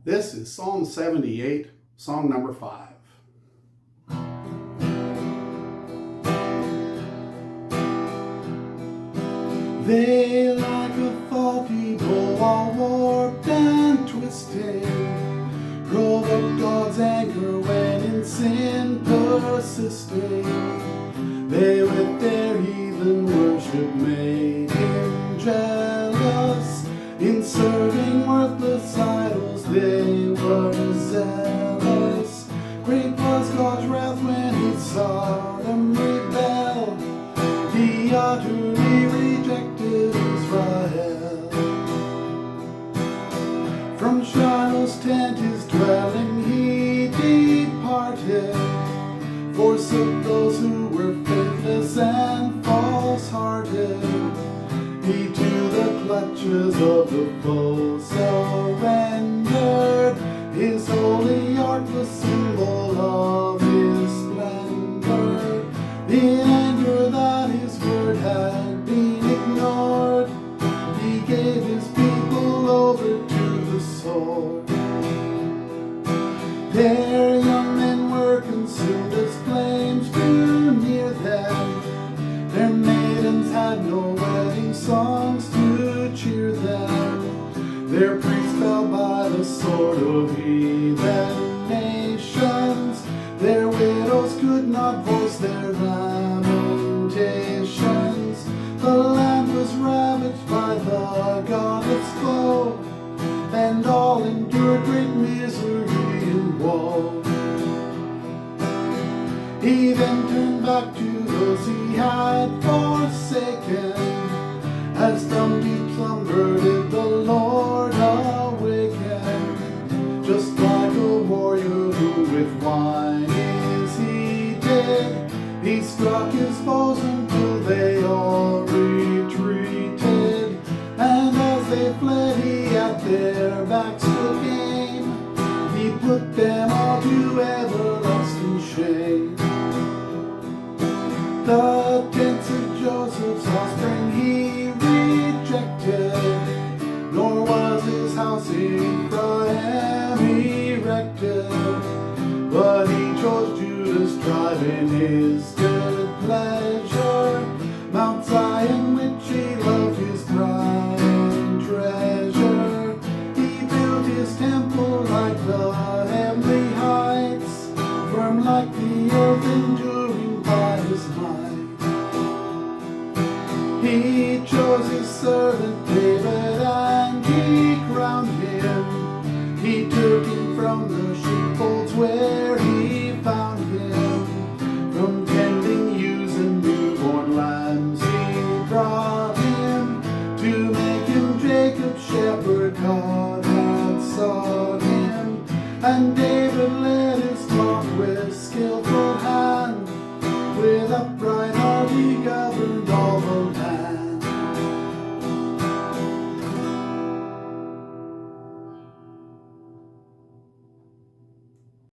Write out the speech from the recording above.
This is Psalm 78, song number 5. They like a faulty bow are warped and twisted, provoke God's anger when in sin persisting. They with their heathen worship made him jealous. In serving worthless idols they were zealous. Great was God's wrath when he saw them rebel. He utterly rejected Israel. From Shiloh's tent, his dwelling, he departed, forsook those who were faithless and false-hearted. He to the clutches of the foe surrendered. His holy ark, the symbol of his splendor. In anger that his word had been ignored, he gave his people over to the sword. Their young men were consumed as flames drew near them. Their maidens had no wedding songs to cheer them. Their priests fell by the sword of heathen nations. Their widows could not voice their lamentations. The land was ravaged by the godless foe, and all endured great misery and woe. He then turned back to those he had forsaken. As from deep slumber did the Lord awaken. Just like a warrior who with wine is heated, he struck his foes until they all retreated. And as they fled, he at their backs took aim. He put them all to everlasting shame. The tents of Joseph's offspring he rejected, nor was his house in Ephraim erected. But he chose Judah's tribe in his good pleasure, Mount Zion which he loved, his prime treasure. He built his temple like the heavenly heights, firm like the earth, enduring by his might. He chose his servant David and he crowned him. He took him from the sheepfolds where he found him. From tending ewes and newborn lambs he brought him, to make him Jacob's shepherd. God had sought him, and David led his flock with skillful hand, with a